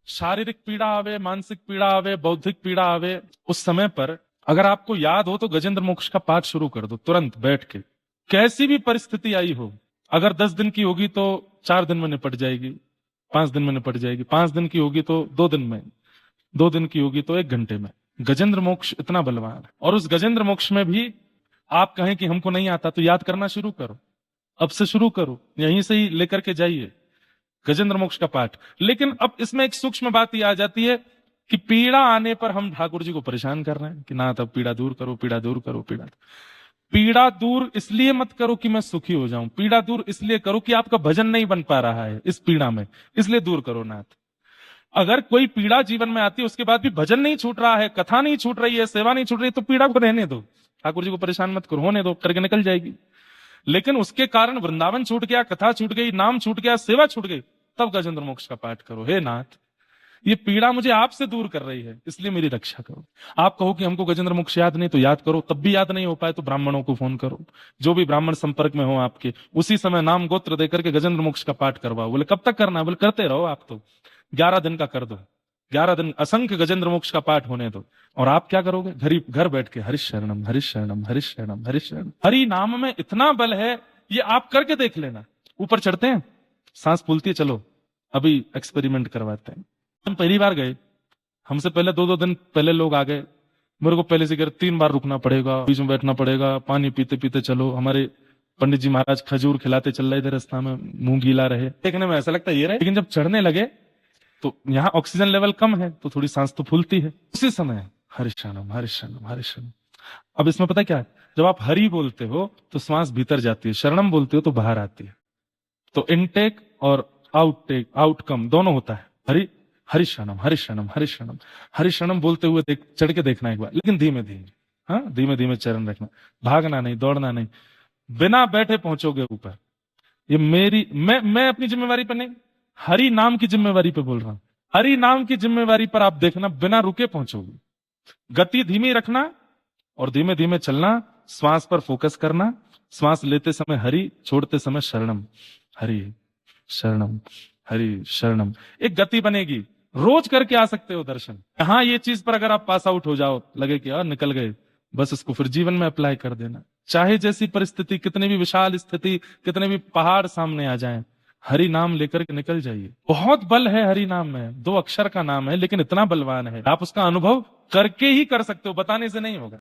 शारीरिक पीड़ा आवे, मानसिक पीड़ा आवे, बौद्धिक पीड़ा आवे, उस समय पर अगर आपको याद हो तो गजेंद्र मोक्ष का पाठ शुरू कर दो तुरंत बैठ के। कैसी भी परिस्थिति आई हो, अगर 10 दिन की होगी तो 4 दिन में निपट जाएगी, 5 दिन में निपट जाएगी, 5 दिन की होगी तो 2 दिन में, 2 दिन की होगी तो 1 घंटे में। गजेंद्र मोक्ष इतना बलवान है। और उस गजेंद्र मोक्ष में भी आप कहें कि हमको नहीं आता तो याद करना शुरू करो, अब से शुरू करो, यहीं से ही लेकर के जाइए गजेंद्र मोक्ष का पाठ। लेकिन अब इसमें एक सूक्ष्म बात यह आ जाती है कि पीड़ा आने पर हम ठाकुर जी को परेशान कर रहे हैं कि ना तब पीड़ा दूर करो, पीड़ा दूर करो, पीड़ा दूर इसलिए मत करो कि मैं सुखी हो जाऊं, पीड़ा दूर इसलिए करो कि आपका भजन नहीं बन पा रहा है इस पीड़ा में, इसलिए दूर करो नाथ। अगर कोई पीड़ा जीवन में आती है उसके बाद भी भजन नहीं छूट रहा है, कथा नहीं छूट रही है, सेवा नहीं छूट रही, तो पीड़ा को रहने दो, ठाकुर जी को परेशान मत करो, होने दो, करके निकल जाएगी। लेकिन उसके कारण वृंदावन छूट गया, कथा छूट गई, नाम छूट गया, सेवा छूट गई, तब गजेंद्र मोक्ष का पाठ करो। हे नाथ, ये पीड़ा मुझे आपसे दूर कर रही है, इसलिए मेरी रक्षा करो। आप कहो कि हमको गजेंद्र मोक्ष याद नहीं, तो याद करो। तब भी याद नहीं हो पाए तो ब्राह्मणों को फोन करो, जो भी ब्राह्मण संपर्क में हो आपके, उसी समय नाम गोत्र देकर के गजेंद्र मोक्ष का पाठ करवाओ। बोले कब तक करना है? बोले करते रहो आप तो, 11 दिन का कर दो, 11 दिन असंख्य गजेंद्र मोक्ष का पाठ होने दो। और आप क्या करोगे? घर बैठ के हरि शरणम, हरि शरणम, हरि शरणम, हरि शरणम। हरि नाम में इतना बल है, ये आप करके देख लेना। ऊपर चढ़ते हैं, सांस फूलती है, चलो अभी एक्सपेरिमेंट करवाते हैं। हम पहली बार गए, हमसे पहले 2-2 दिन पहले लोग आ गए। मेरे को पहले से 3 बार रुकना पड़ेगा, बीच में बैठना पड़ेगा, पानी पीते पीते चलो। हमारे पंडित जी महाराज खजूर खिलाते चल रहे थे रास्ता में, मुंह गीला रहे, देखने में ऐसा लगता है ये रहे। लेकिन जब चढ़ने लगे तो यहाँ ऑक्सीजन लेवल कम है, तो थोड़ी सांस तो फूलती है। उसी समय हरि शरणम, हरि शरणम, हरि शरणम। अब इसमें पता क्या है, जब आप हरि बोलते हो तो श्वास भीतर जाती है, शरणम बोलते हो तो बाहर आती है। तो इनटेक और आउटटेक, आउटकम दोनों होता है। हरि हरि शरणम, हरि शरणम, हरि शरणम, हरि शरणम बोलते हुए चढ़ के देखना एक बार, लेकिन धीमे धीमे, हाँ धीमे धीमे चरण रखना, भागना नहीं, दौड़ना नहीं, बिना बैठे पहुंचोगे ऊपर। ये मेरी मैं अपनी जिम्मेवारी पर नहीं, हरि नाम की जिम्मेवारी पे बोल रहा हूं। हरि नाम की जिम्मेवारी पर आप देखना, बिना रुके पहुंचोगे। गति धीमी रखना और धीमे धीमे चलना, श्वास पर फोकस करना, श्वास लेते समय हरि, छोड़ते समय शरणम, हरि शरणम, हरि शरणम। एक गति बनेगी, रोज करके आ सकते हो दर्शन। हाँ, ये चीज पर अगर आप पास आउट हो जाओ, लगे कि यार निकल गए, बस इसको फिर जीवन में अप्लाई कर देना। चाहे जैसी परिस्थिति, कितनी भी विशाल स्थिति, कितने भी पहाड़ सामने आ जाएं, हरि नाम लेकर के निकल जाइए। बहुत बल है हरि नाम में, 2 अक्षर का नाम है, लेकिन इतना बलवान है, आप उसका अनुभव करके ही कर सकते हो, बताने से नहीं होगा।